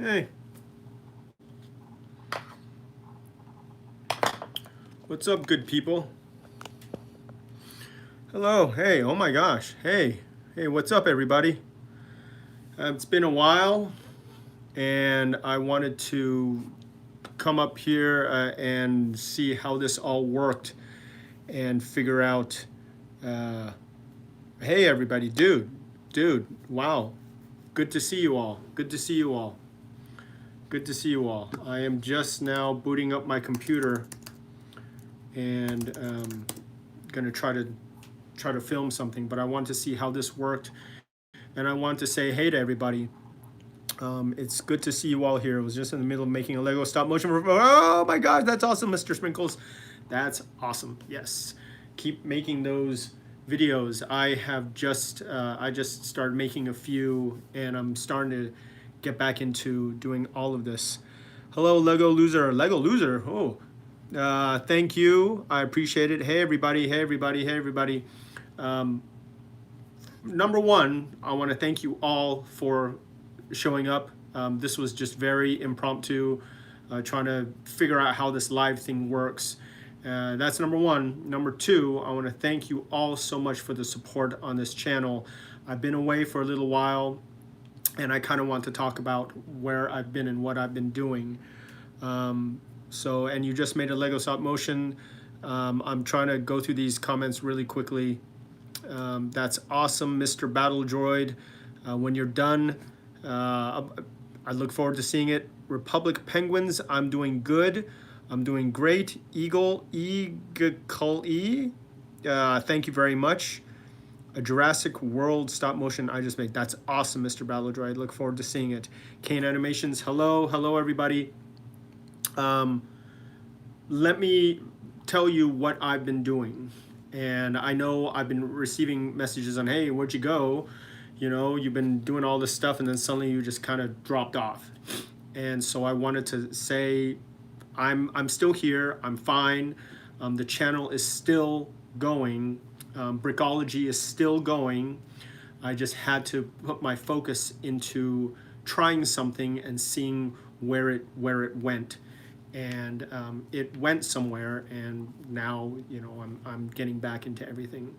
Hey. What's up, good people? Hello. Hey. Oh my gosh. Hey. Hey, what's up, everybody? It's been a while, and I wanted to come up here and see how this all worked and figure out. Uh, hey, everybody. Dude. Wow. Good to see you all. Good to see you all. Good to see you all. I am just now booting up my computer and gonna try to film something, but I want to see how this worked, and I want to say hey to everybody. It's good to see you all here. I was just in the middle of making a Lego stop motion. Oh my gosh, that's awesome, Mr. Sprinkles. That's awesome. Yes, keep making those videos. I just started making a few, and I'm starting to get back into doing all of this. Hello, Lego loser. Lego loser. Oh, thank you. I appreciate it. Hey everybody. Hey everybody. Hey everybody. Um, Number one, I want to thank you all for showing up. This was just very impromptu, trying to figure out how this live thing works. That's number one. Number two, I want to thank you all so much for the support on this channel. I've been away for a little while, and I kind of want to talk about where I've been and what I've been doing. And you just made a Lego stop motion. I'm trying to go through these comments really quickly. That's awesome, Mr. Battle Droid. When you're done, I look forward to seeing it. Republic Penguins, I'm doing good. I'm doing great. Eagle, thank you very much. A Jurassic World stop motion I just made. That's awesome, Mr. Battle Droid. Look forward to seeing it. Kane Animations, hello everybody. Let me tell you what I've been doing. And I know I've been receiving messages on, hey, where'd you go? You know, you've been doing all this stuff and then suddenly you just kind of dropped off. And so I wanted to say, I'm still here, I'm fine. The channel is still going. Brickology is still going. I just had to put my focus into trying something and seeing where it went. And it went somewhere, and now I'm getting back into everything.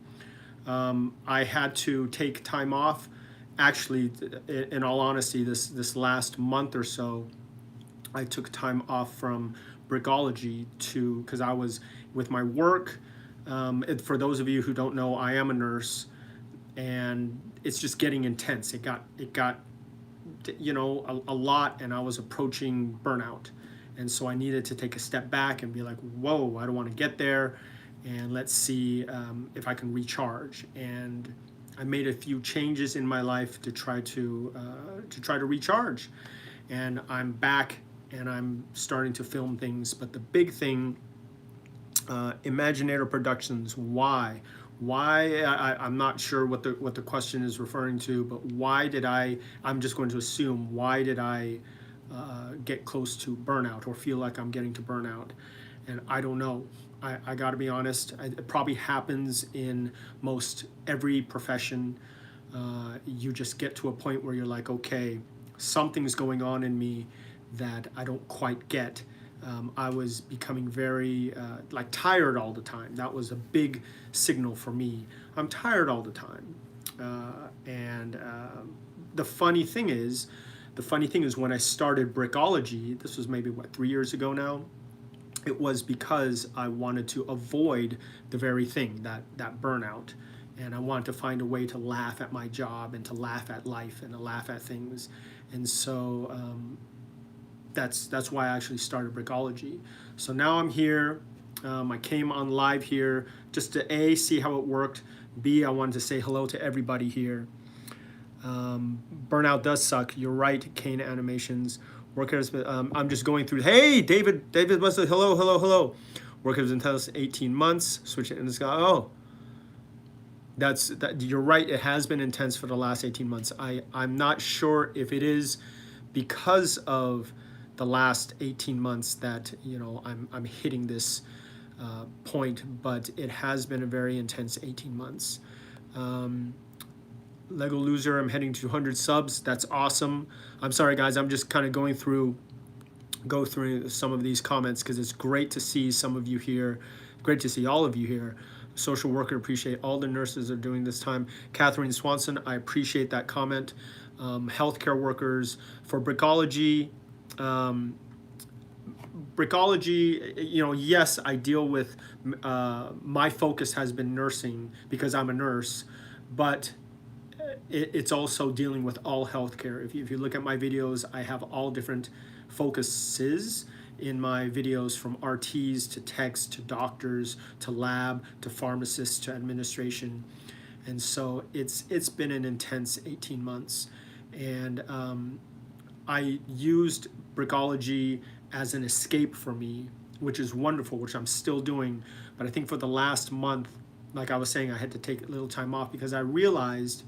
I had to take time off. Actually, in all honesty, this last month or so, I took time off from Brickology because I was with my work. For those of you who don't know, I am a nurse, and it's just getting intense. It got a lot, and I was approaching burnout. And so I needed to take a step back and be like, whoa, I don't want to get there, and let's see if I can recharge. And I made a few changes in my life to try to recharge. And I'm back, and I'm starting to film things. But the big thing, Imaginator Productions, why? I'm not sure what the question is referring to, but why did I'm just going to assume, why did I get close to burnout or feel like I'm getting to burnout? And I don't know. I got to be honest. It probably happens in most every profession. You just get to a point where you're like, okay, something's going on in me that I don't quite get. I was becoming very tired all the time. That was a big signal for me. I'm tired all the time. The funny thing is when I started Brickology, this was maybe 3 years ago now, it was because I wanted to avoid the very thing, that burnout. And I wanted to find a way to laugh at my job and to laugh at life and to laugh at things. And so that's why I actually started Brickology. So now I'm here. I came on live here just to A, see how it worked. B, I wanted to say hello to everybody here. Burnout does suck. You're right, Kane Animations. Workers, I'm just going through. Hey, David Wesley, hello. Work has been intense 18 months. Switch it in the sky. Oh, you're right. It has been intense for the last 18 months. I'm not sure if it is because of the last 18 months that I'm hitting this point, but it has been a very intense 18 months. Lego Loser, I'm heading to 200 subs. That's awesome. I'm sorry, guys. I'm just kind of go through some of these comments because it's great to see some of you here. Great to see all of you here. Social worker, appreciate all the nurses are doing this time. Catherine Swanson, I appreciate that comment. Healthcare workers for Brickology. Brickology, yes, I deal with, my focus has been nursing because I'm a nurse, but it's also dealing with all healthcare. If you look at my videos, I have all different focuses in my videos, from RTs to techs to doctors to lab to pharmacists to administration. And so it's been an intense 18 months. And I used Brickology as an escape for me, which is wonderful, which I'm still doing. But I think for the last month, like I was saying, I had to take a little time off because I realized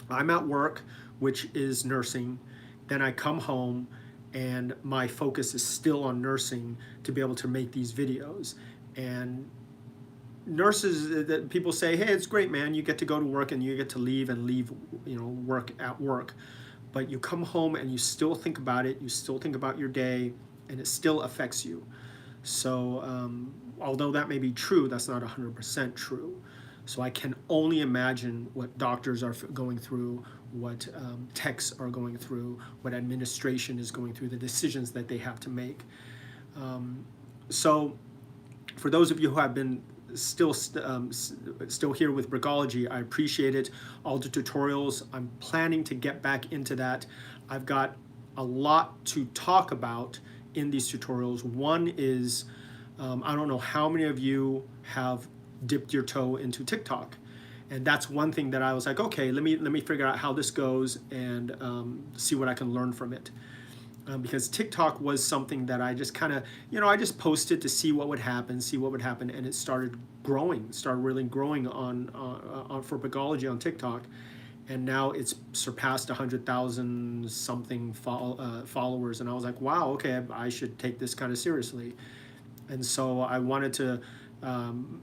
I'm at work, which is nursing. Then I come home and my focus is still on nursing to be able to make these videos. And nurses, that people say, hey, it's great, man, you get to go to work and you get to leave work at work. But you come home and you still think about it, you still think about your day, and it still affects you. So although that may be true, that's not 100% true. So I can only imagine what doctors are going through, what techs are going through, what administration is going through, the decisions that they have to make. So for those of you who have been still here with Brickology, I appreciate it. All the tutorials, I'm planning to get back into that. I've got a lot to talk about in these tutorials. One is, I don't know how many of you have dipped your toe into TikTok, and that's one thing that I was like, okay, let me figure out how this goes and see what I can learn from it. Because TikTok was something that I just kind of, I just posted to see what would happen, and it started really growing on for Brickology on TikTok, and now it's surpassed 100,000 something followers, and I was like, wow, okay, I should take this kind of seriously. And so I wanted to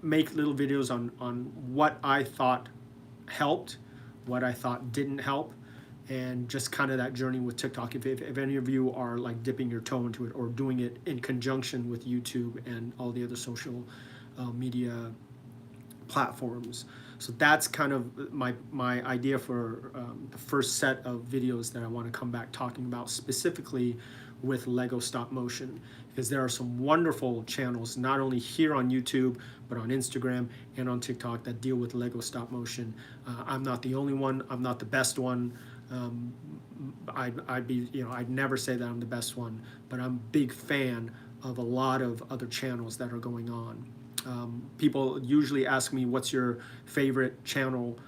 make little videos on what I thought helped, what I thought didn't help, and just kind of that journey with TikTok. If any of you are like dipping your toe into it or doing it in conjunction with YouTube and all the other social media platforms. So that's kind of my idea for the first set of videos that I want to come back talking about specifically with Lego stop motion, because there are some wonderful channels not only here on YouTube but on Instagram and on TikTok that deal with Lego stop motion. I'm not the only one. I'm not the best one. I'd never say that I'm the best one, but I'm a big fan of a lot of other channels that are going on. People usually ask me, what's your favorite channel,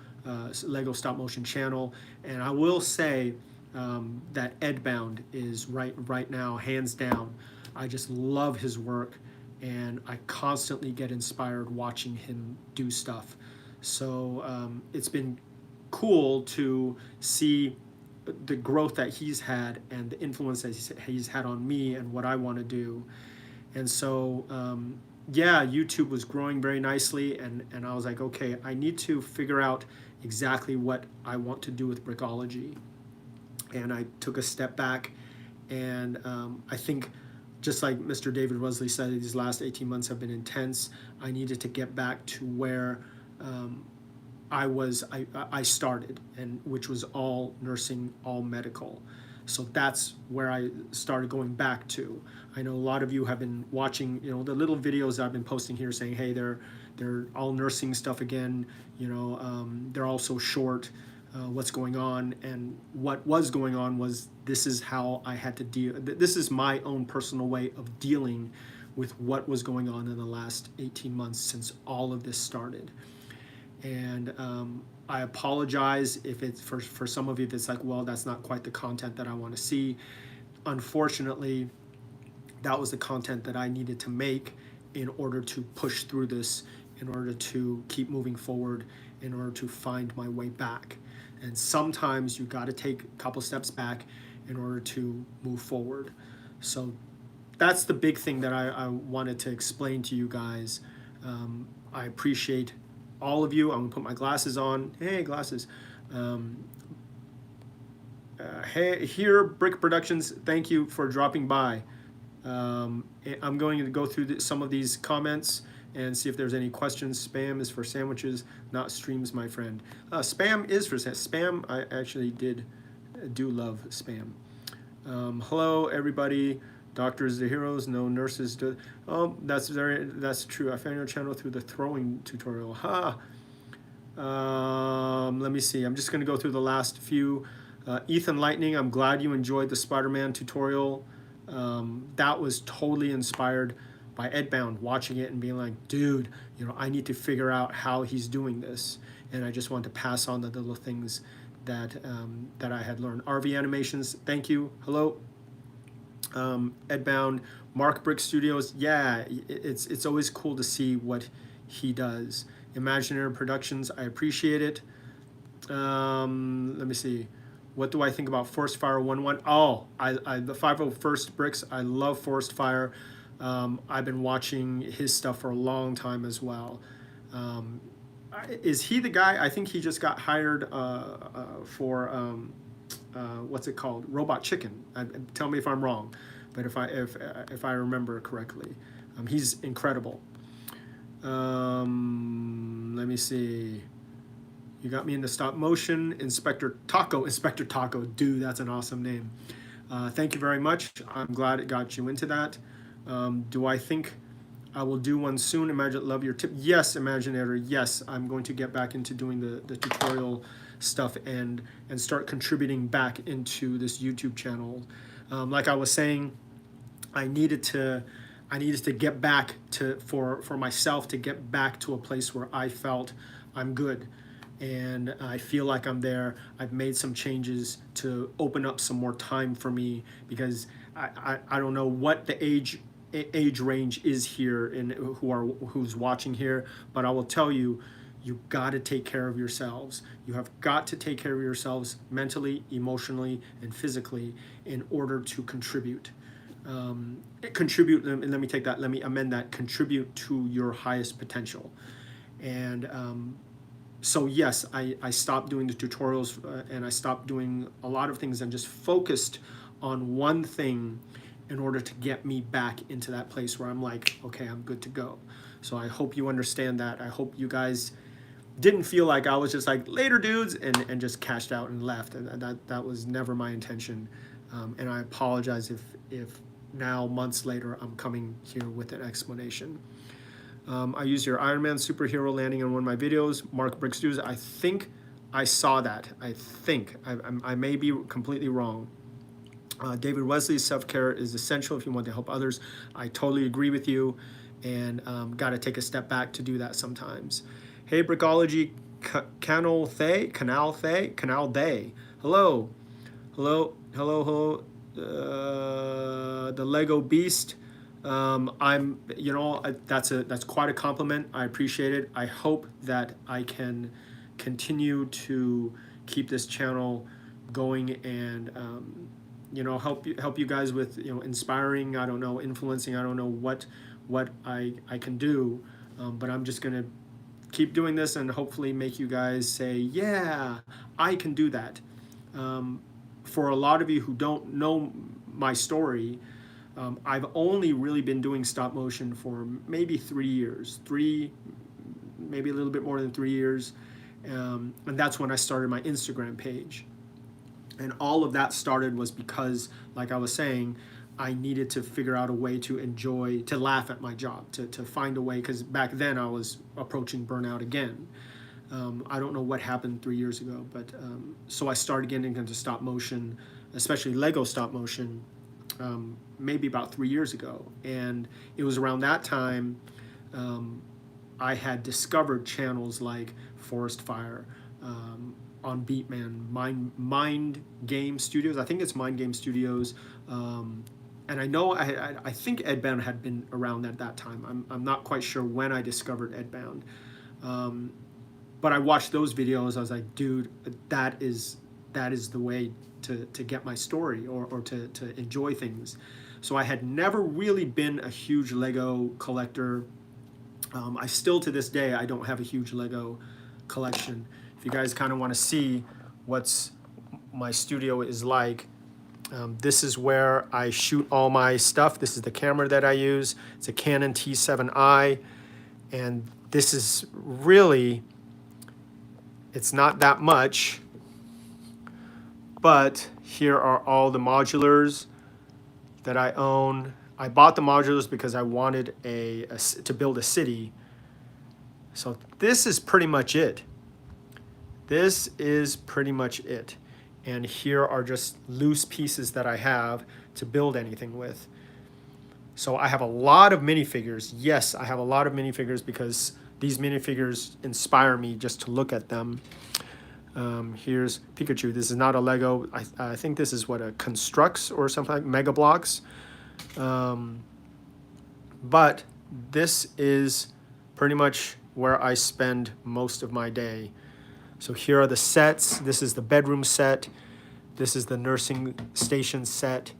Lego stop motion channel? And I will say that Edbound is right now, hands down. I just love his work, and I constantly get inspired watching him do stuff. So it's been cool to see the growth that he's had and the influence that he's had on me and what I want to do. And so yeah, YouTube was growing very nicely, and I was like, okay, I need to figure out exactly what I want to do with Brickology. And I took a step back, and I think, just like Mr. David Wesley said, these last 18 months have been intense. I needed to get back to where I started, and which was all nursing, all medical. So that's where I started going back to. I know a lot of you have been watching, the little videos that I've been posting here saying, hey, they're all nursing stuff again. They're all so short. What's going on? And what was going on was, this is how I had to deal. This is my own personal way of dealing with what was going on in the last 18 months since all of this started. And I apologize if it's for some of you, if it's like, well, that's not quite the content that I want to see. Unfortunately, that was the content that I needed to make in order to push through this, in order to keep moving forward, in order to find my way back. And sometimes you got to take a couple steps back in order to move forward. So that's the big thing that I wanted to explain to you guys. I appreciate all of you. I'm gonna put my glasses on. Hey, glasses. Hey, here, Brick Productions, thank you for dropping by. I'm going to go through some of these comments and see if there's any questions. Spam is for sandwiches, not streams, my friend. Spam is for spam. I actually do love spam. Hello, everybody. Doctors, the heroes. No nurses. Oh, that's true. I found your channel through the throwing tutorial. Ha. Let me see. I'm just going to go through the last few. Ethan Lightning, I'm glad you enjoyed the Spider-Man tutorial. That was totally inspired by Edbound, watching it and being like, dude, I need to figure out how he's doing this. And I just want to pass on the little things that that I had learned. RV Animations, thank you. Hello. Edbound, Mark Brick Studios. Yeah, it's always cool to see what he does. Imaginary Productions, I appreciate it. Let me see. What do I think about Forest Fire 1-1? Oh, the 501st Bricks, I love Forest Fire. I've been watching his stuff for a long time as well. Is he the guy? I think he just got hired for, what's it called? Robot Chicken. Tell me if I'm wrong, but if I remember correctly. He's incredible. Let me see. You got me into stop motion. Inspector Taco, dude, that's an awesome name. Thank you very much. I'm glad it got you into that. Do I think I will do one soon? Love your tip. Yes, Imaginator, yes. I'm going to get back into doing the tutorial stuff and start contributing back into this YouTube channel. Like I was saying, I needed to get back for myself to get back to a place where I felt I'm good. And I feel like I'm there. I've made some changes to open up some more time for me because I don't know what the age range is here and who's watching here, but I will tell you, you got to take care of yourselves. You have got to take care of yourselves mentally, emotionally, and physically in order to contribute. Contribute, and let me amend that, contribute to your highest potential. And so yes, I stopped doing the tutorials and I stopped doing a lot of things and just focused on one thing in order to get me back into that place where I'm like, okay, I'm good to go. So I hope you understand that. I hope you guys didn't feel like I was just like, later dudes, and just cashed out and left. And that was never my intention. And I apologize if now, months later, I'm coming here with an explanation. I used your Iron Man superhero landing in one of my videos. Mark Brick Studios. I think I saw that. I may be completely wrong. David Wesley's self-care is essential if you want to help others. I totally agree with you, and got to take a step back to do that sometimes. Hey, Brickology, Canal Day. Hello. The Lego Beast. That's quite a compliment. I appreciate it. I hope that I can continue to keep this channel going and help you guys with inspiring. I don't know, influencing. I don't know what I can do, but I'm just gonna keep doing this and hopefully make you guys say, yeah, I can do that. For a lot of you who don't know my story, I've only really been doing stop motion for maybe 3 years, maybe a little bit more than 3 years. And that's when I started my Instagram page. And all of that started was because, like I was saying, I needed to figure out a way to laugh at my job, to find a way, because back then I was approaching burnout again. I don't know what happened 3 years ago, but so I started getting into stop motion, especially Lego stop motion, maybe about 3 years ago. And it was around that time I had discovered channels like Forest Fire, on Beatman, Mind Game Studios. I think it's Mind Game Studios. And I know I think Edbound had been around at that time. I'm not quite sure when I discovered Edbound. But I watched those videos. I was like, dude, that is the way to get my story or to enjoy things. So I had never really been a huge Lego collector. I still, to this day, I don't have a huge Lego collection. If you guys kind of want to see what's my studio is like. This is where I shoot all my stuff. This is the camera that I use. It's a Canon T7i, and this is really, it's not that much, but here are all the modulars that I own. I bought the modulars because I wanted to build a city. So this is pretty much it. This is pretty much it. And here are just loose pieces that I have to build anything with. So I have a lot of minifigures. Yes, I have a lot of minifigures because these minifigures inspire me just to look at them. Here's Pikachu. This is not a Lego. I think this is what, a Constructs or something like Mega Blocks. But this is pretty much where I spend most of my day. So here are the sets. This is the bedroom set. This is the nursing station set.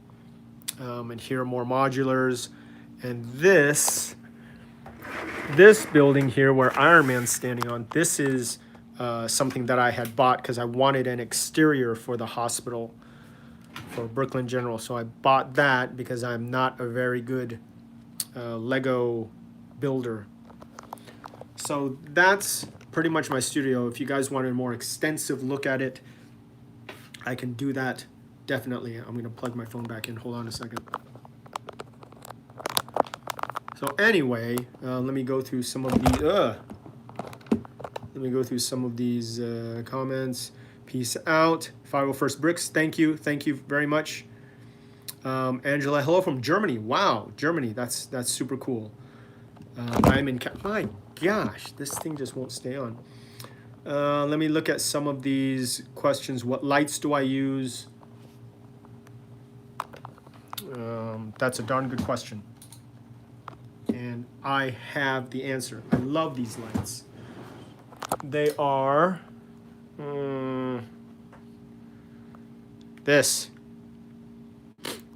And here are more modulars. And this building here where Iron Man's standing on, this is something that I had bought because I wanted an exterior for the hospital for Brooklyn General. So I bought that because I'm not a very good Lego builder. So that's pretty much my studio. If you guys want a more extensive look at it, I can do that, definitely. I'm going to plug my phone back in. Hold on a second. So anyway, let me go through some of these comments. Peace out. 501st Bricks, thank you very much. Angela, hello from Germany. Wow, Germany, that's super cool. I'm in, my gosh, this thing just won't stay on. Let me look at some of these questions. What lights do I use? That's a darn good question. And I have the answer. I love these lights. They are this.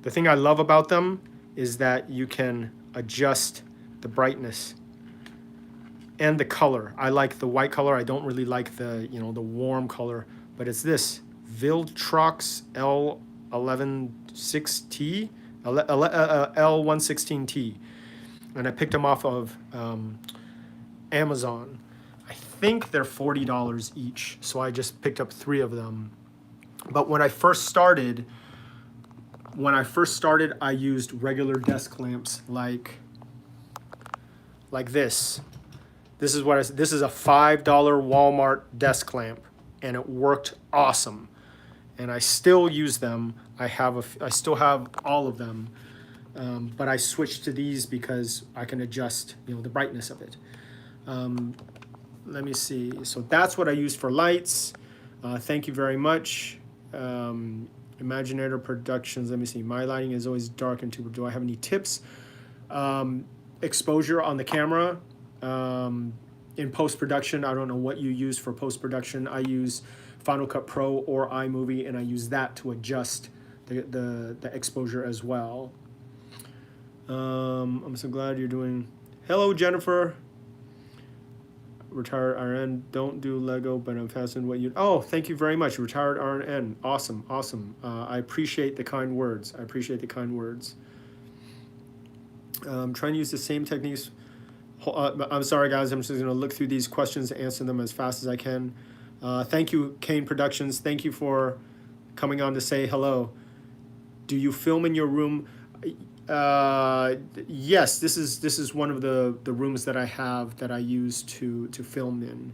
The thing I love about them is that you can adjust the brightness and the color. I like the white color. I don't really like the, the warm color, but it's this Viltrox L116T, L116T. And I picked them off of Amazon. I think they're $40 each. So I just picked up 3 of them. But when I first started, I used regular desk lamps like this. This is a $5 Walmart desk lamp, and it worked awesome. And I still use them. I still have all of them, but I switched to these because I can adjust, the brightness of it. Let me see. So that's what I use for lights. Thank you very much. Imaginator Productions. Let me see. My lighting is always dark and too. Do I have any tips? Exposure on the camera. In post-production, I don't know what you use for post-production. I use Final Cut Pro or iMovie, and I use that to adjust the exposure as well. I'm so glad you're doing. Hello, Jennifer. Retired RN. Don't do Lego, but I'm fascinated what you. Oh, thank you very much, retired RN. Awesome. I appreciate the kind words. I'm trying to use the same techniques. I'm sorry, guys. I'm just going to look through these questions and answer them as fast as I can. Thank you, Kane Productions. Thank you for coming on to say hello. Do you film in your room? Yes, this is one of the rooms that I have that I use to film in.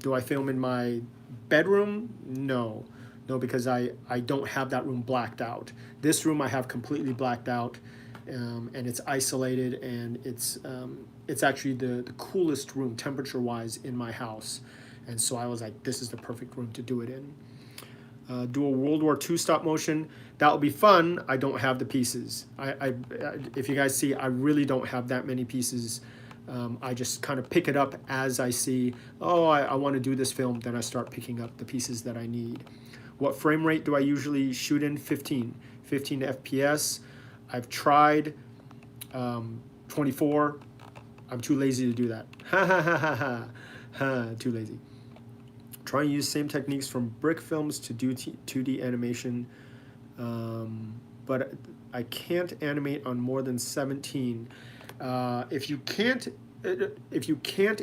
Do I film in my bedroom? No, because I don't have that room blacked out. This room I have completely blacked out, and it's isolated, and it's actually the coolest room temperature-wise in my house, and so I was like, this is the perfect room to do it in. Do a World War II stop motion. That would be fun. I don't have the pieces. If you guys see, I really don't have that many pieces. I just kind of pick it up as I see, oh, I want to do this film. Then I start picking up the pieces that I need. What frame rate do I usually shoot in? 15 FPS. I've tried 24. I'm too lazy to do that. Too lazy. Try and use same techniques from brick films to do 2D animation, but I can't animate on more than 17. If you can't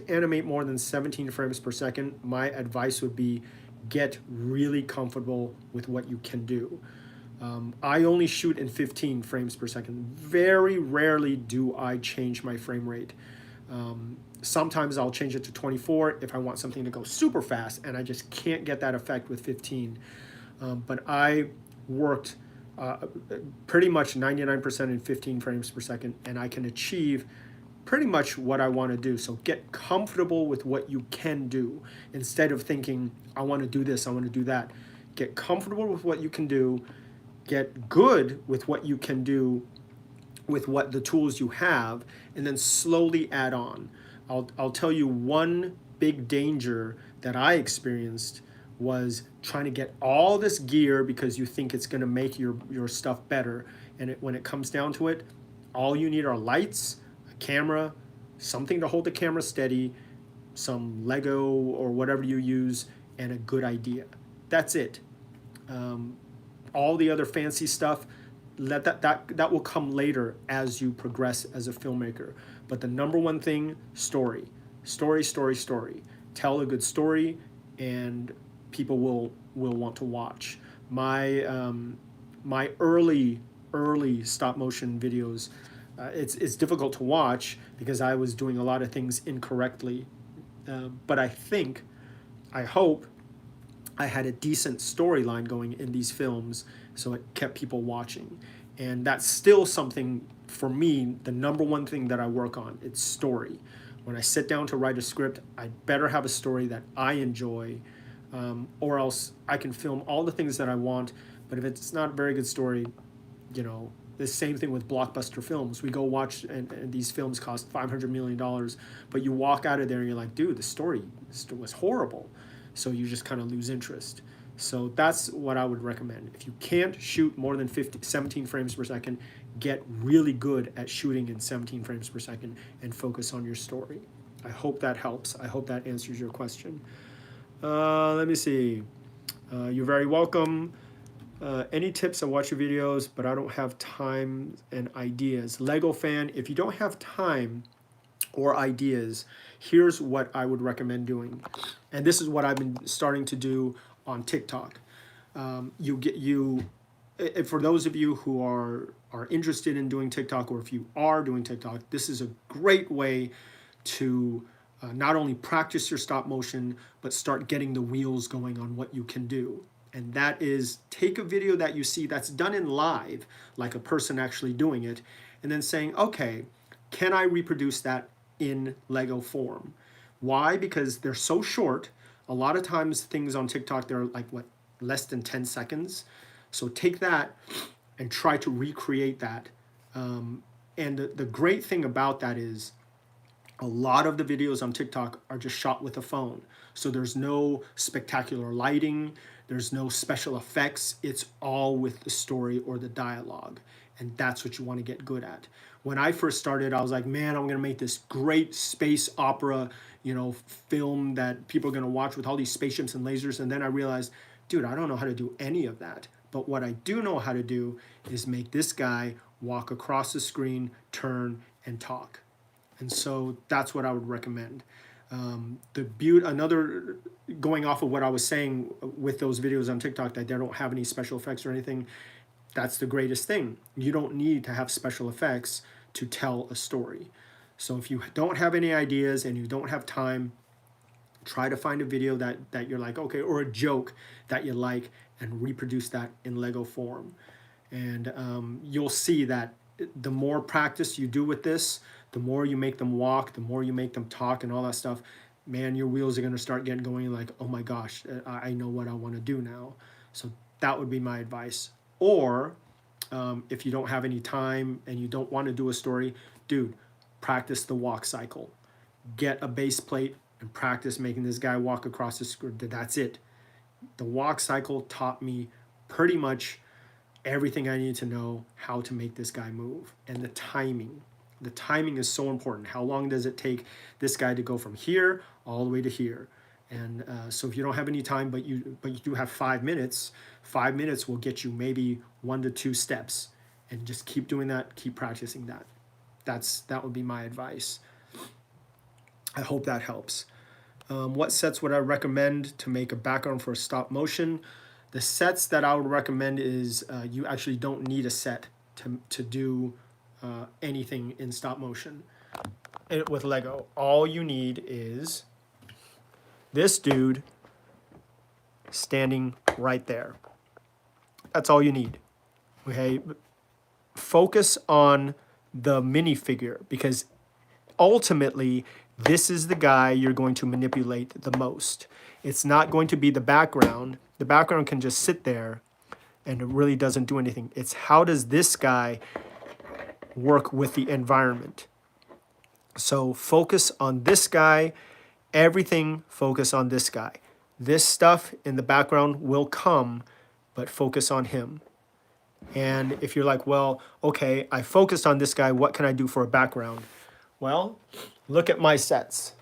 animate more than 17 frames per second, my advice would be get really comfortable with what you can do. I only shoot in 15 frames per second. Very rarely do I change my frame rate. Sometimes I'll change it to 24 if I want something to go super fast, and I just can't get that effect with 15. But I worked pretty much 99% in 15 frames per second, and I can achieve pretty much what I want to do. So get comfortable with what you can do instead of thinking, I want to do this, I want to do that. Get comfortable with what you can do, get good with what you can do with what the tools you have, and then slowly add on. I'll tell you one big danger that I experienced was trying to get all this gear because you think it's going to make your stuff better. And when it comes down to it, all you need are lights, a camera, something to hold the camera steady, some Lego or whatever you use, and a good idea. That's it. All the other fancy stuff, that will come later as you progress as a filmmaker. But the number one thing, story. Story, story, story. Tell a good story and people will want to watch. My early stop motion videos, it's difficult to watch because I was doing a lot of things incorrectly. But I hope I had a decent storyline going in these films, so it kept people watching. And that's still something, for me, the number one thing that I work on, it's story. When I sit down to write a script, I better have a story that I enjoy, or else I can film all the things that I want, but if it's not a very good story, the same thing with blockbuster films. We go watch, and these films cost $500 million, but you walk out of there and you're like, dude, the story was horrible. So you just kind of lose interest. So that's what I would recommend. If you can't shoot more than 17 frames per second, get really good at shooting in 17 frames per second and focus on your story. I hope that helps. I hope that answers your question. Let me see. You're very welcome. Any tips? I watch your videos, but I don't have time and ideas. Lego fan, if you don't have time or ideas, here's what I would recommend doing. And this is what I've been starting to do on TikTok. For those of you who are interested in doing TikTok, or if you are doing TikTok, this is a great way to not only practice your stop motion, but start getting the wheels going on what you can do. And that is, take a video that you see that's done in live, like a person actually doing it, and then saying, okay, can I reproduce that in Lego form? Why? Because they're so short. A lot of times things on TikTok, they're like, less than 10 seconds. So take that and try to recreate that. And the great thing about that is a lot of the videos on TikTok are just shot with a phone. So there's no spectacular lighting, there's no special effects. It's all with the story or the dialogue. And that's what you want to get good at. When I first started, I was like, man, I'm going to make this great space opera, film that people are going to watch with all these spaceships and lasers. And then I realized, dude, I don't know how to do any of that. But what I do know how to do is make this guy walk across the screen, turn, and talk. And so that's what I would recommend. Another, going off of what I was saying with those videos on TikTok, that they don't have any special effects or anything, that's the greatest thing. You don't need to have special effects to tell a story. So if you don't have any ideas and you don't have time, try to find a video that you're like, okay, or a joke that you like, and reproduce that in Lego form. And you'll see that the more practice you do with this, the more you make them walk, the more you make them talk and all that stuff, man, your wheels are going to start getting going like, oh my gosh, I know what I want to do now. So that would be my advice. Or if you don't have any time and you don't want to do a story, dude, practice the walk cycle. Get a base plate and practice making this guy walk across the screen. That's it. The walk cycle taught me pretty much everything I need to know how to make this guy move. And the timing. The timing is so important. How long does it take this guy to go from here all the way to here? And so if you don't have any time, but you do have 5 minutes, 5 minutes will get you maybe 1 to 2 steps, and just keep doing that, keep practicing that. That would be my advice. I hope that helps. What sets would I recommend to make a background for a stop motion? The sets that I would recommend is you actually don't need a set to do anything in stop motion with Lego. All you need is this dude standing right there. That's all you need. Okay? Focus on the minifigure, because ultimately this is the guy you're going to manipulate the most. It's not going to be the background. The background can just sit there and it really doesn't do anything. It's how does this guy work with the environment. So focus on this guy. Everything focus on this guy. This stuff in the background will come, but focus on him. And if you're like, well, okay, I focused on this guy, what can I do for a background? Well, look at my sets.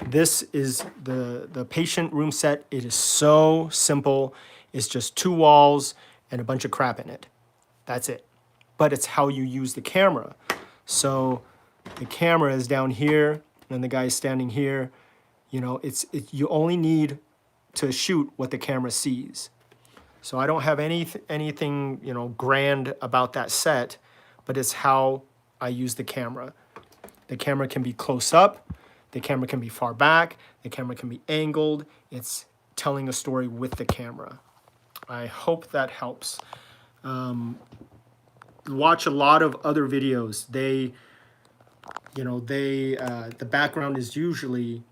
This is the patient room set. It is so simple. It's just 2 walls and a bunch of crap in it. That's it. But it's how you use the camera. So the camera is down here and the guy is standing here. You know, you only need to shoot what the camera sees. So I don't have anything, you know, grand about that set, but it's how I use the camera. The camera can be close up, the camera can be far back, the camera can be angled. It's telling a story with the camera. I hope that helps. Watch a lot of other videos. The background is usually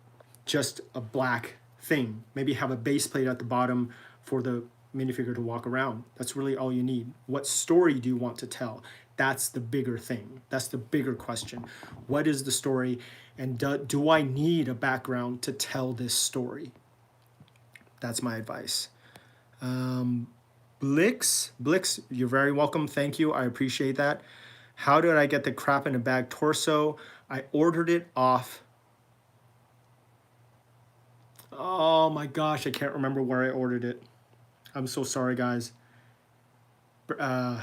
just a black thing. Maybe have a base plate at the bottom for the minifigure to walk around. That's really all you need. What story do you want to tell? That's the bigger thing. That's the bigger question. What is the story? And do I need a background to tell this story? That's my advice. Blix, you're very welcome. Thank you. I appreciate that. How did I get the crap in a bag torso? I ordered it off. Oh my gosh, I can't remember where I ordered it. I'm so sorry, guys. I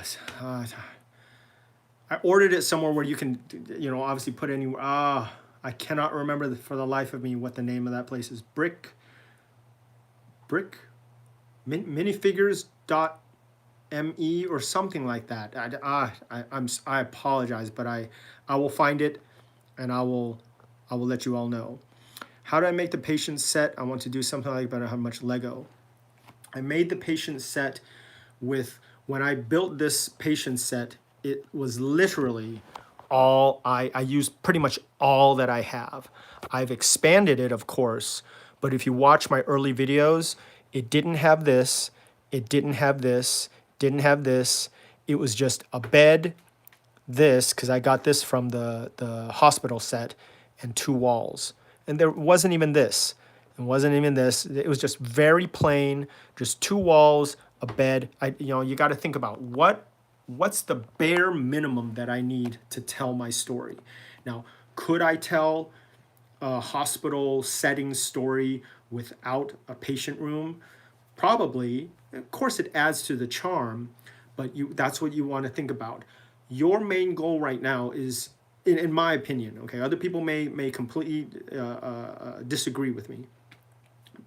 ordered it somewhere where you can, you know, obviously put anywhere. I cannot remember for the life of me what the name of that place is. minifigures.me or something like that. I apologize, but I will find it and I will let you all know. How do I make the patient set? I want to do something like, but I don't have much Lego. I made the patient set with, when I built this patient set, it was literally all, I used pretty much all that I have. I've expanded it, of course, but if you watch my early videos, it didn't have this, it didn't have this, didn't have this. It was just a bed, this, because I got this from the hospital set, and 2 walls. And there wasn't even this. It wasn't even this. It was just very plain, just 2 walls, a bed. You got to think about what's the bare minimum that I need to tell my story. Now, could I tell a hospital setting story without a patient room? Probably. Of course, it adds to the charm, but that's what you want to think about. Your main goal right now is, in my opinion, okay, other people may completely disagree with me.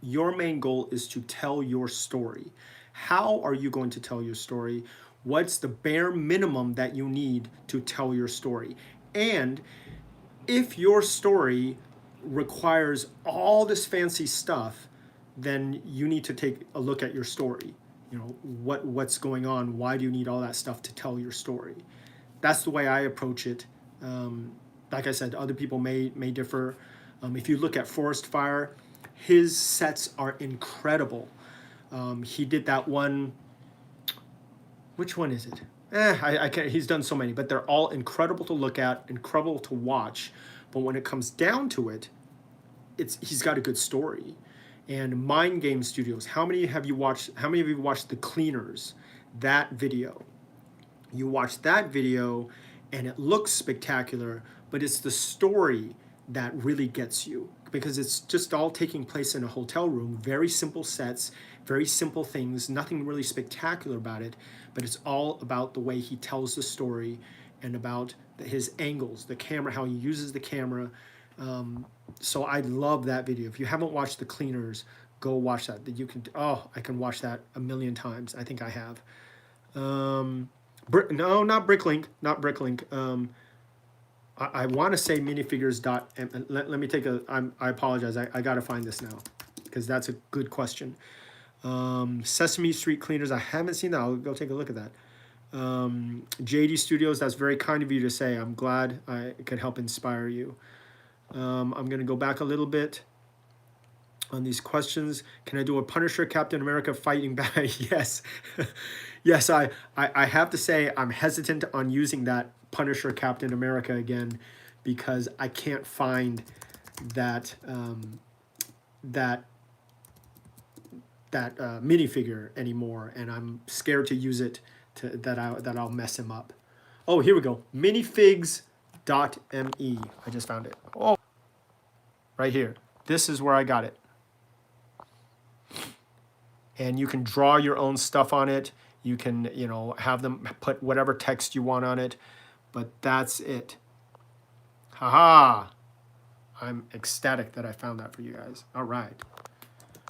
Your main goal is to tell your story. How are you going to tell your story? What's the bare minimum that you need to tell your story? And if your story requires all this fancy stuff, then you need to take a look at your story. You know, what's going on? Why do you need all that stuff to tell your story? That's the way I approach it. Like I said, other people may differ. If you look at Forest Fire, his sets are incredible. He did that one. Which one is it? I can't. He's done so many, but they're all incredible to look at, incredible to watch. But when it comes down to it, he's got a good story. And Mind Game Studios. How many of you watched The Cleaners? That video. You watch that video, and it looks spectacular, but it's the story that really gets you, because it's just all taking place in a hotel room, very simple sets, very simple things, nothing really spectacular about it, but it's all about the way he tells the story and about his angles, the camera, how he uses the camera. So I love that video. If you haven't watched The Cleaners, go watch that. You can, oh, I can watch that a million times. I think I have. No, not Bricklink, not Bricklink. I want to say minifigures dot. Let me take a. I apologize. I got to find this now, because that's a good question. Sesame Street Cleaners. I haven't seen that. I'll go take a look at that. JD Studios. That's very kind of you to say. I'm glad I could help inspire you. I'm going to go back a little bit on these questions. Can I do a Punisher Captain America fighting back? Yes. Yes, I have to say I'm hesitant on using that Punisher Captain America again, because I can't find that minifigure anymore, and I'm scared to use it that I'll mess him up. Oh, here we go. Minifigs.me. I just found it. Oh, right here. This is where I got it. And you can draw your own stuff on it. You can, have them put whatever text you want on it. But that's it. Haha. I'm ecstatic that I found that for you guys. All right.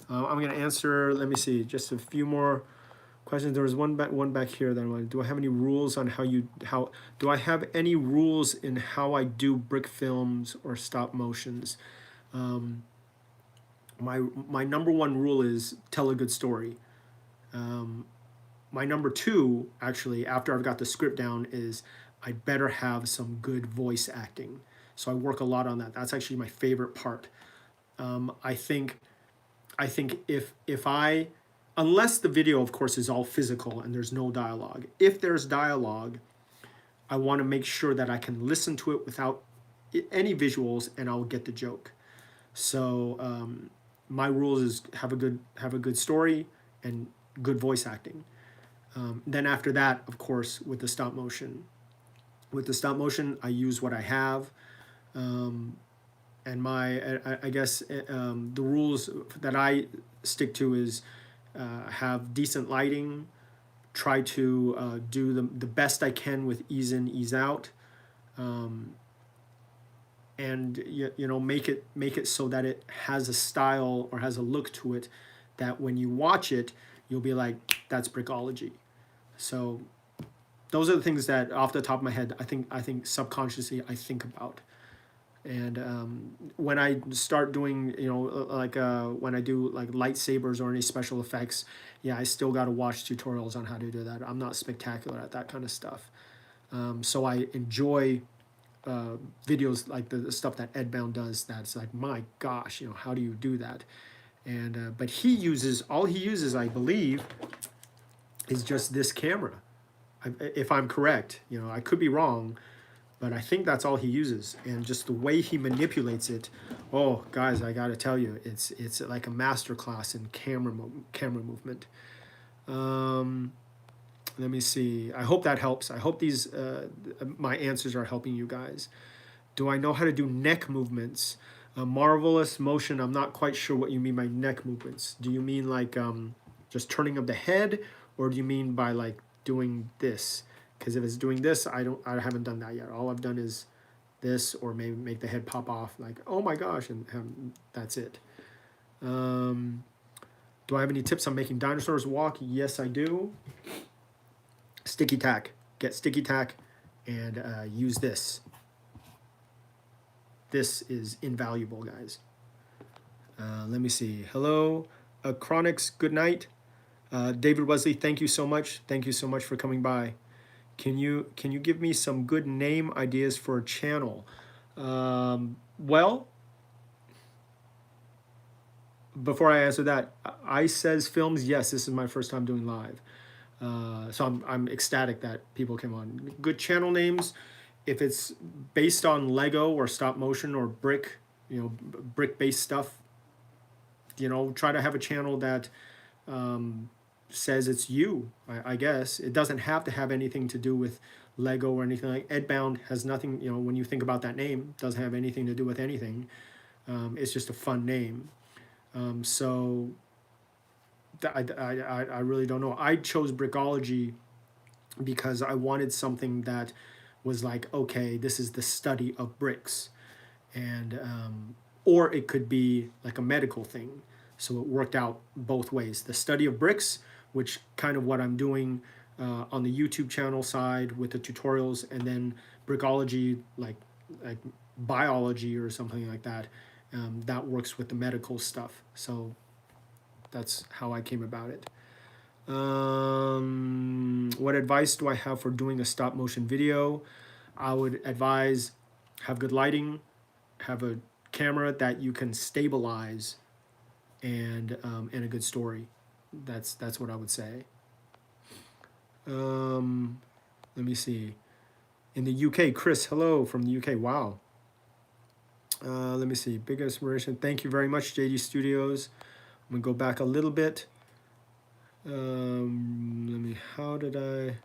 I'm going to answer, let me see, just a few more questions. There was one back here that I wanted. Do I have any rules on do I have any rules in how I do brick films or stop motions? My number one rule is tell a good story. My number two, actually, after I've got the script down, is I better have some good voice acting. So I work a lot on that. That's actually my favorite part. I think if unless the video, of course, is all physical and there's no dialogue. If there's dialogue, I want to make sure that I can listen to it without any visuals, and I'll get the joke. So my rules is have a good story and good voice acting. Then after that, of course, with the stop motion, I use what I have. And I guess the rules that I stick to is have decent lighting, try to do the best I can with ease in, ease out, and make it so that it has a style or has a look to it that when you watch it, you'll be like, that's Brickology. So those are the things that off the top of my head, I think subconsciously I think about. And when I start doing, when I do like lightsabers or any special effects, yeah, I still got to watch tutorials on how to do that. I'm not spectacular at that kind of stuff. So I enjoy videos like the stuff that Edbound does. That's like, my gosh, how do you do that? And but all he uses, I believe, is just this camera. If I'm correct, I could be wrong, but I think that's all he uses. And just the way he manipulates it, oh, guys, I got to tell you, it's like a master class in camera movement. Let me see. I hope that helps. I hope these my answers are helping you guys. Do I know how to do neck movements? Marvelous motion. I'm not quite sure what you mean by neck movements. Do you mean like just turning of the head, or do you mean by like doing this? Because if it's doing this, I haven't done that yet. All I've done is this, or maybe make the head pop off like, oh my gosh, and that's it. Do I have any tips on making dinosaurs walk? Yes, I do. Sticky tack. Get sticky tack and use this. This is invaluable, guys. Let me see. Hello, Chronics, good night. David Wesley, thank you so much. Thank you so much for coming by. Can you give me some good name ideas for a channel? Well, before I answer that, I Says Films, yes, this is my first time doing live. So I'm ecstatic that people came on. Good channel names, if it's based on Lego or stop motion or brick, brick-based stuff, try to have a channel that says it's you, I guess. It doesn't have to have anything to do with Lego or anything like Edbound has nothing, you know, when you think about that name, doesn't have anything to do with anything. It's just a fun name. So I really don't know. I chose Brickology because I wanted something that was like, okay, this is the study of bricks. And or it could be like a medical thing. So it worked out both ways. The study of bricks, which kind of what I'm doing on the YouTube channel side with the tutorials, and then Brickology, like biology or something like that. That works with the medical stuff. So that's how I came about it. What advice do I have for doing a stop motion video? I would advise have good lighting, have a camera that you can stabilize, and a good story. That's what I would say. Let me see. In the UK, Chris, hello from the UK. Wow. Let me see. Big inspiration. Thank you very much, JD Studios. I'm gonna go back a little bit. Let me. How did I?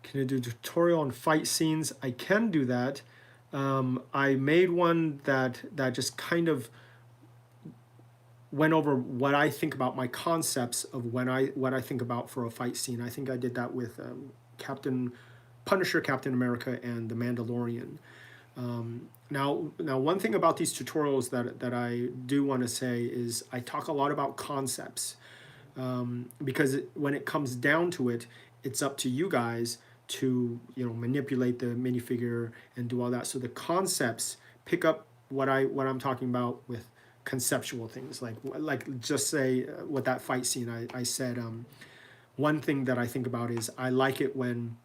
Can I do a tutorial on fight scenes? I can do that. I made one that just kind of went over what I think about my concepts of what I think about for a fight scene. I think I did that with Punisher, Captain America, and the Mandalorian. Now, one thing about these tutorials that I do want to say is I talk a lot about concepts, because when it comes down to it, it's up to you guys to, you know, manipulate the minifigure and do all that. So the concepts pick up what I'm talking about with conceptual things, like just say with that fight scene. I said one thing that I think about is I like it when,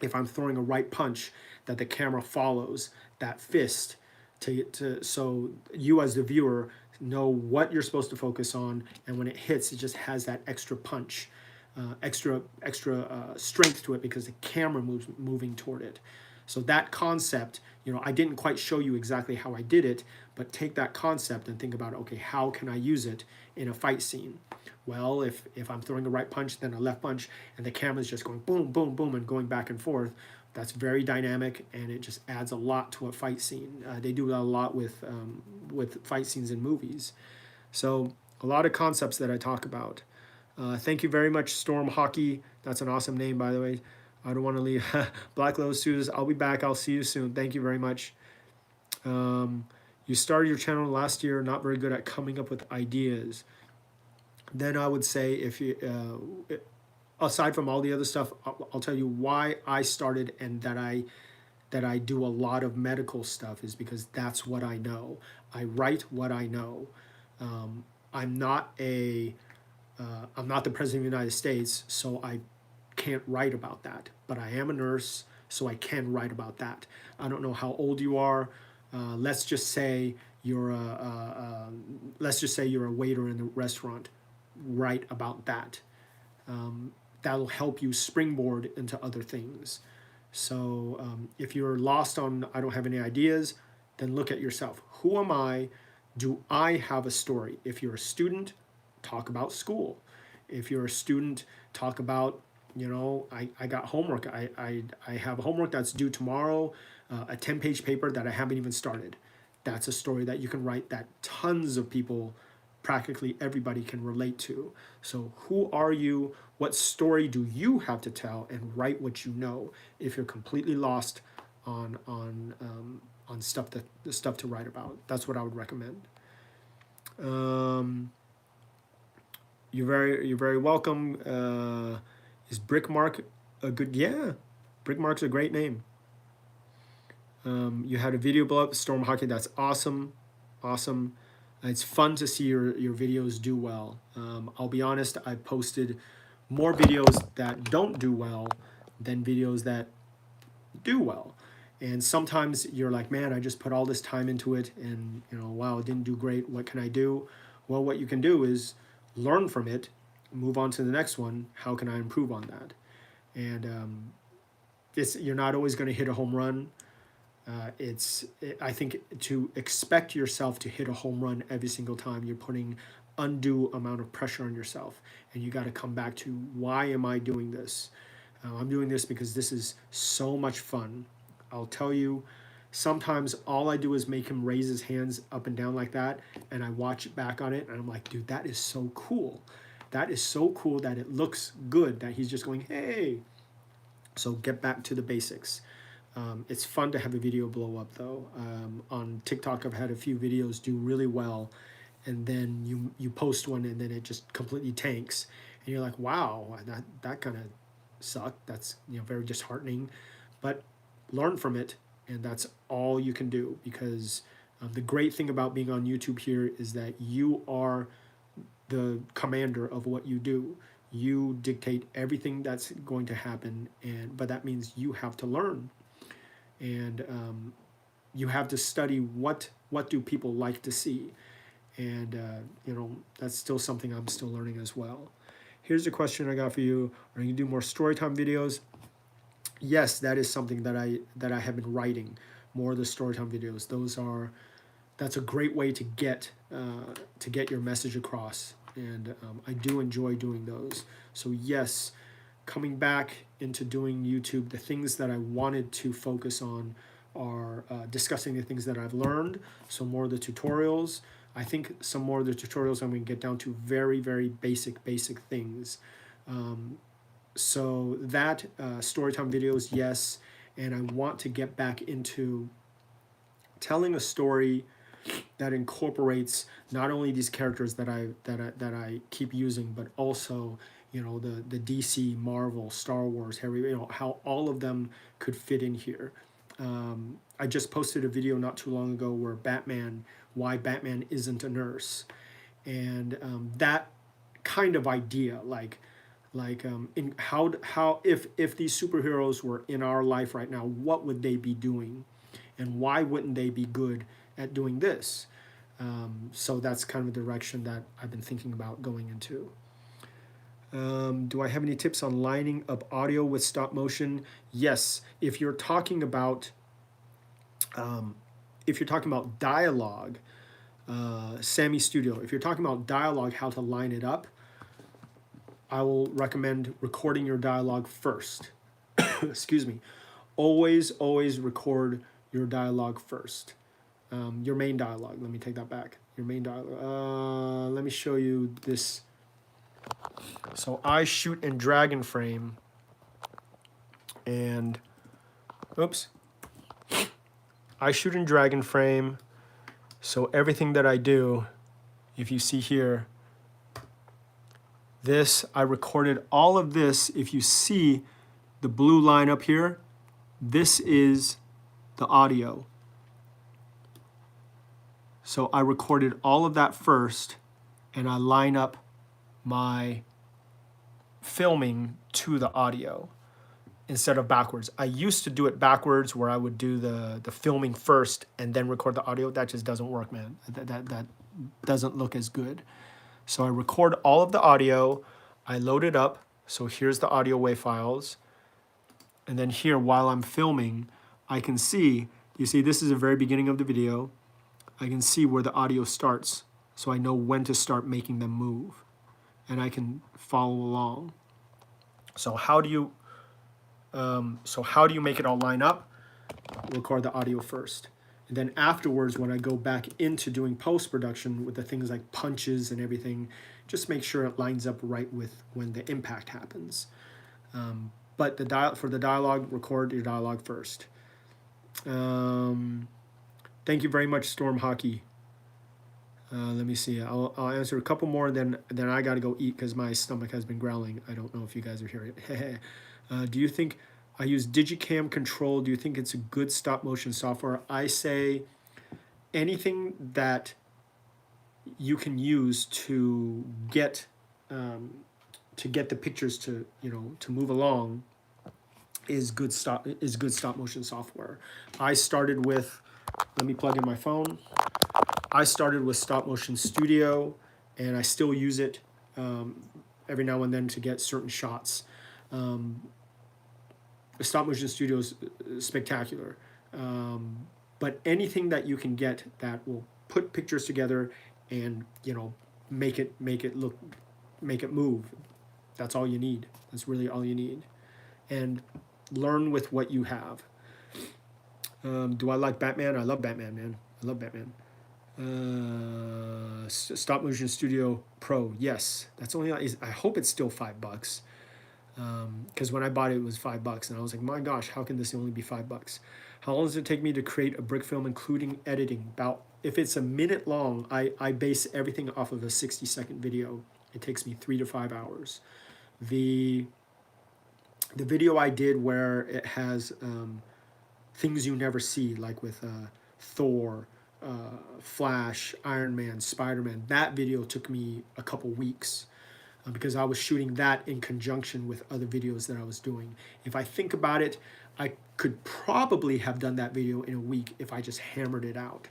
if I'm throwing a right punch, that the camera follows that fist so you as the viewer know what you're supposed to focus on, and when it hits, it just has that extra punch, extra strength to it because the camera moves moving toward it. So that concept, you know, I didn't quite show you exactly how I did it, but take that concept and think about, okay, how can I use it in a fight scene? Well, if I'm throwing a right punch, then a left punch, and the camera's just going boom, boom, boom, and going back and forth, that's very dynamic, and it just adds a lot to a fight scene. They do that a lot with fight scenes in movies. So a lot of concepts that I talk about. Thank you very much, Storm Hockey. That's an awesome name, by the way. I don't want to leave. Black Lotus Studios. I'll be back. I'll see you soon. Thank you very much. You started your channel last year, not very good at coming up with ideas. Then I would say, if you, aside from all the other stuff, I'll tell you why I started, and that I do a lot of medical stuff is because that's what I know. I write what I know. I'm not the president of the United States, so I can't write about that. But I am a nurse, so I can write about that. I don't know how old you are. Let's just say you're a waiter in the restaurant. Write about that. That'll help you springboard into other things. So if you're lost on, I don't have any ideas, then look at yourself. Who am I? Do I have a story? If you're a student, talk about school. If you're a student, talk about, you know, I got homework. I have homework that's due tomorrow, a 10-page paper that I haven't even started. That's a story that you can write that tons of people, practically everybody, can relate to. So who are you? What story do you have to tell? And write what you know. If you're completely lost on stuff to write about, that's what I would recommend. You're very welcome. Is Brickmark a good? Yeah, Brickmark's a great name. You had a video blow up, Storm Hockey. That's awesome, awesome. It's fun to see your videos do well. I'll be honest, I posted more videos that don't do well than videos that do well. And sometimes you're like, man, I just put all this time into it, and, you know, wow, it didn't do great. What can I do? Well, what you can do is learn from it, move on to the next one. How can I improve on that? And you're not always going to hit a home run. I think to expect yourself to hit a home run every single time, you're putting undue amount of pressure on yourself, and you got to come back to, why am I doing this? I'm doing this because this is so much fun. I'll tell you, sometimes all I do is make him raise his hands up and down like that, and I watch back on it, and I'm like, dude, that is so cool. That is so cool that it looks good that he's just going, hey. So get back to the basics. It's fun to have a video blow up though. On TikTok, I've had a few videos do really well, and then you post one and then it just completely tanks, and you're like, wow, that kind of sucked. That's very disheartening, but learn from it, and that's all you can do, because the great thing about being on YouTube here is that you are the commander of what you do. You dictate everything that's going to happen, but that means you have to learn, and you have to study what do people like to see, and that's still something I'm still learning as well. Here's a question I got for you: are you gonna do more storytime videos? Yes, that is something that I have been writing, more of the storytime videos. That's a great way to get your message across, and I do enjoy doing those. So yes, coming back into doing YouTube, the things that I wanted to focus on are discussing the things that I've learned. So more of the tutorials. I think some more of the tutorials I'm going to get down to very, very basic things. So that storytime videos, yes, and I want to get back into telling a story that incorporates not only these characters that I keep using, but also the DC, Marvel, Star Wars, Harry, how all of them could fit in here. I just posted a video not too long ago where why Batman isn't a nurse, and that kind of idea, in how if these superheroes were in our life right now, what would they be doing, and why wouldn't they be good at doing this? So that's kind of the direction that I've been thinking about going into. Do I have any tips on lining up audio with stop motion? Yes, if you're talking about dialogue, Sammy Studio. If you're talking about dialogue, how to line it up, I will recommend recording your dialogue first. Excuse me. Always record your dialogue first. Your main dialogue. Let me take that back. Your main dialogue. Let me show you this. So I shoot in Dragon Frame, and oops. I shoot in Dragon Frame. So everything that I do, if you see here, I recorded all of this. If you see the blue line up here, this is the audio. So I recorded all of that first, and I line up my filming to the audio instead of backwards. I used to do it backwards, where I would do the filming first and then record the audio. That just doesn't work, man. That doesn't look as good. So I record all of the audio, I load it up. So here's the audio WAV files. And then here, while I'm filming, I can see, you see this is the very beginning of the video. I can see where the audio starts, so I know when to start making them move, and I can follow along. So how do you make it all line up? Record the audio first. And then afterwards, when I go back into doing post-production with the things like punches and everything, just make sure it lines up right with when the impact happens. But for the dialogue, record your dialogue first. Thank you very much, Storm Hockey. Let me see. I'll answer a couple more, then I got to go eat because my stomach has been growling. I don't know if you guys are hearing it. Do you think I use Digicam Control? Do you think it's a good stop motion software? I say anything that you can use to get the pictures to move along is good stop motion software. I started with, let me plug in my phone. I started with Stop Motion Studio, and I still use it every now and then to get certain shots. Stop Motion Studio is spectacular, but anything that you can get that will put pictures together and make it move, that's all you need. That's really all you need. and learn with what you have. Do I like Batman? I love Batman, man. I love Batman. Stop Motion Studio Pro. Yes, that's only. I hope it's still $5. Because when I bought it, it was $5, and I was like, my gosh, how can this only be $5? How long does it take me to create a brick film, including editing? About, if it's a minute long, I base everything off of a 60-second video. It takes me 3 to 5 hours. The video I did where it has things you never see, like with Thor, Flash, Iron Man, Spider-Man, that video took me a couple weeks because I was shooting that in conjunction with other videos that I was doing. If I think about it, I could probably have done that video in a week if I just hammered it out.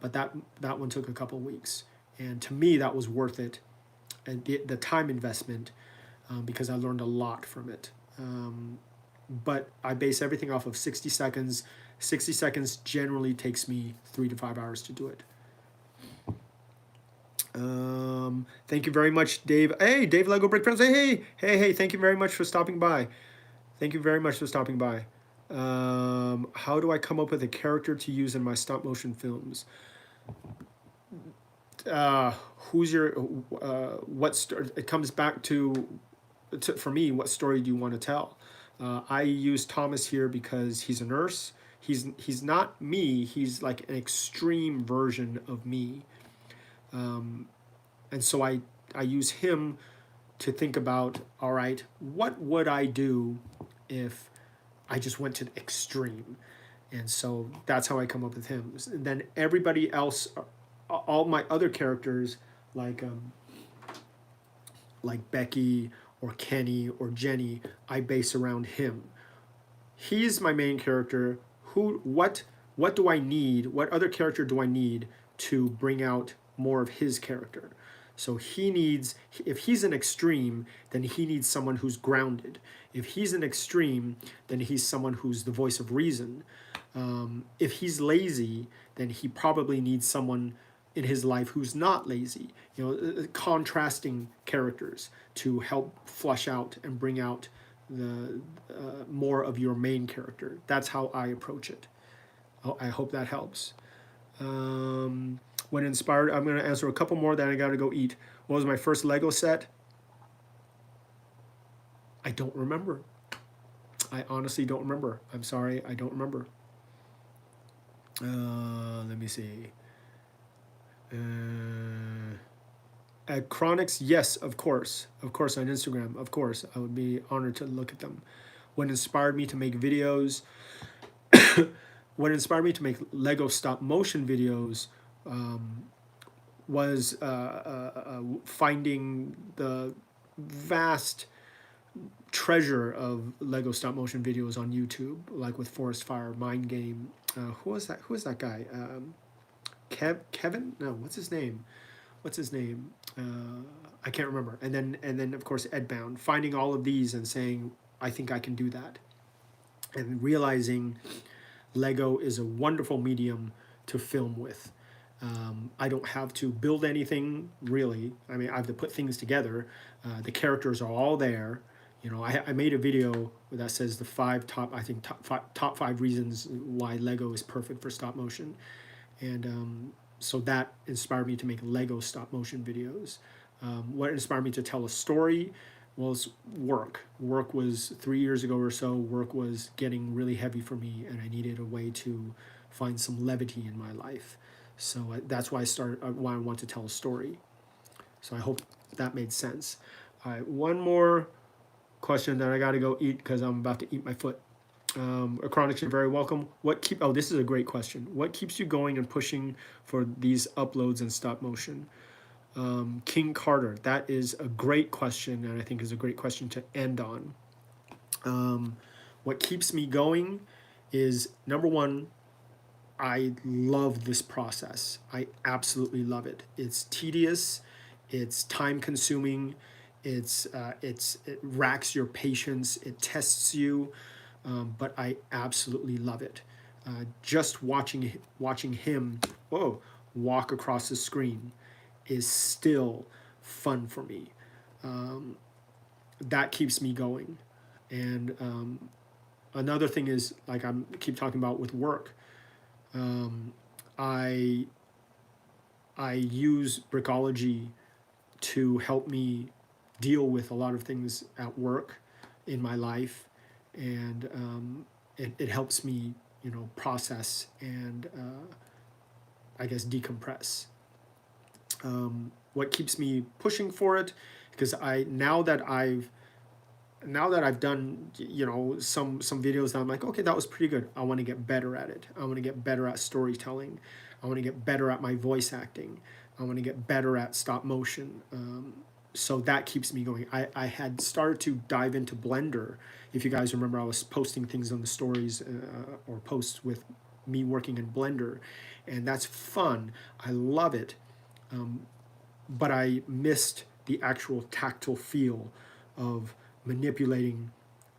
But that one took a couple weeks. And to me, that was worth it. And the time investment, because I learned a lot from it. But I base everything off of 60 seconds. 60 seconds generally takes me 3 to 5 hours to do it. Thank you very much, Dave. Hey, Dave Lego Brick Friends. Hey, thank you very much for stopping by. Thank you very much for stopping by. How do I come up with a character to use in my stop motion films? Who's your, what story? It comes back to, for me, what story do you want to tell? I use Thomas here because he's a nurse. He's not me. He's like an extreme version of me. And so I use him to think about, all right, what would I do if I just went to the extreme? And so that's how I come up with him. And then everybody else, all my other characters, like Becky or Kenny or Jenny, I base around him. He's my main character. What do I need? What other character do I need to bring out more of his character? So he needs, if he's an extreme, then he needs someone who's grounded. If he's an extreme, then he's someone who's the voice of reason. If he's lazy, then he probably needs someone in his life who's not lazy. Contrasting characters to help flush out and bring out the more of your main character. That's how I approach it. I hope that helps. When inspired, I'm going to answer a couple more, then I got to go eat. What was my first Lego set? I don't remember. I honestly don't remember. I'm sorry, I don't remember. Let me see. At Chronics, yes, of course. Of course, on Instagram, of course. I would be honored to look at them. What inspired me to make videos, what inspired me to make Lego stop motion videos was finding the vast treasure of Lego stop motion videos on YouTube, like with Forest Fire, Mind Game. Who was that? Who was that guy? Kevin? No, what's his name? I can't remember. And then of course Edbound. Finding all of these and saying, I think I can do that, and realizing Lego is a wonderful medium to film with. I don't have to build anything really. I mean, I have to put things together. The characters are all there. I made a video that says the top five reasons why Lego is perfect for stop motion, and so that inspired me to make Lego stop motion videos. What inspired me to tell a story was work. Work was 3 years ago or so. Work was getting really heavy for me, and I needed a way to find some levity in my life. So that's why why I want to tell a story. So I hope that made sense. All right, one more question, then I got to go eat because I'm about to eat my foot. Chronics, you're very welcome. Oh, this is a great question. What keeps you going and pushing for these uploads and stop motion? King Carter, that is a great question, and I think is a great question to end on. What keeps me going is, number one, I love this process. I absolutely love it. It's tedious, it's time consuming, it racks your patience, it tests you, but I absolutely love it. Just watching him walk across the screen is still fun for me. That keeps me going. And another thing is, like I keep talking about with work, I use Brickology to help me deal with a lot of things at work in my life, and it helps me, process and I guess decompress. What keeps me pushing for it, because now that I've done, some videos that I'm like, okay, that was pretty good. I want to get better at it. I want to get better at storytelling. I want to get better at my voice acting. I want to get better at stop motion. So that keeps me going. I had started to dive into Blender. If you guys remember, I was posting things on the stories or posts with me working in Blender, and that's fun. I love it, but I missed the actual tactile feel of manipulating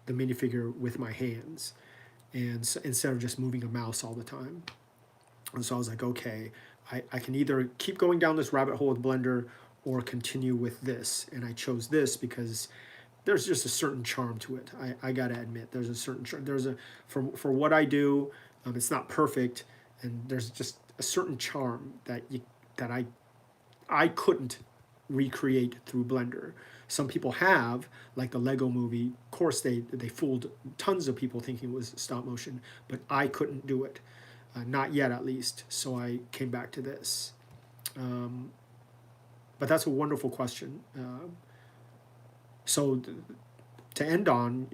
the minifigure with my hands, and so, instead of just moving a mouse all the time. And so I was like, okay, I can either keep going down this rabbit hole with Blender or continue with this. And I chose this because there's just a certain charm to it. I gotta admit, there's a certain charm. For what I do, it's not perfect, and there's just a certain charm that I couldn't recreate through Blender. Some people have, like the Lego movie. Of course, they fooled tons of people thinking it was stop motion, but I couldn't do it, not yet at least. So I came back to this. But that's a wonderful question. So to end on,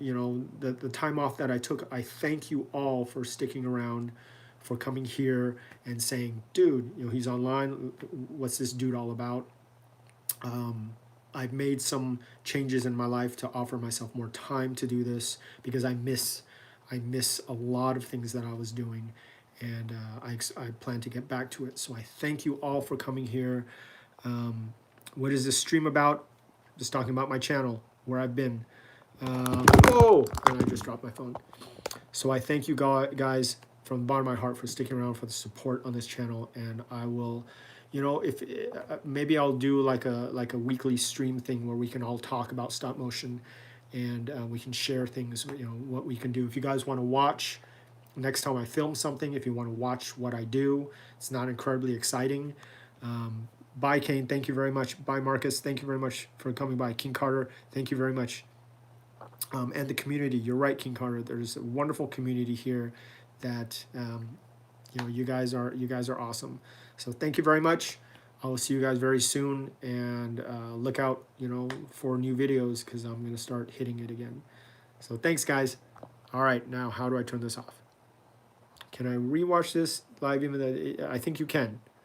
the time off that I took, I thank you all for sticking around, for coming here and saying, dude, he's online. What's this dude all about? I've made some changes in my life to offer myself more time to do this, because I miss a lot of things that I was doing, and I plan to get back to it. So I thank you all for coming here. What is this stream about? Just talking about my channel, where I've been. Oh, and I just dropped my phone. So I thank you guys from the bottom of my heart for sticking around, for the support on this channel, and I will, if maybe I'll do like a weekly stream thing where we can all talk about stop motion, and we can share things, what we can do. If you guys want to watch next time I film something, if you want to watch what I do, it's not incredibly exciting. Bye, Kane. Thank you very much. Bye, Marcus. Thank you very much for coming by. King Carter, thank you very much. And the community, you're right, King Carter. There's a wonderful community here that you guys are awesome. So thank you very much. I will see you guys very soon, and look out, for new videos, because I'm gonna start hitting it again. So thanks, guys. All right, now how do I turn this off? Can I rewatch this live? Even though I think you can.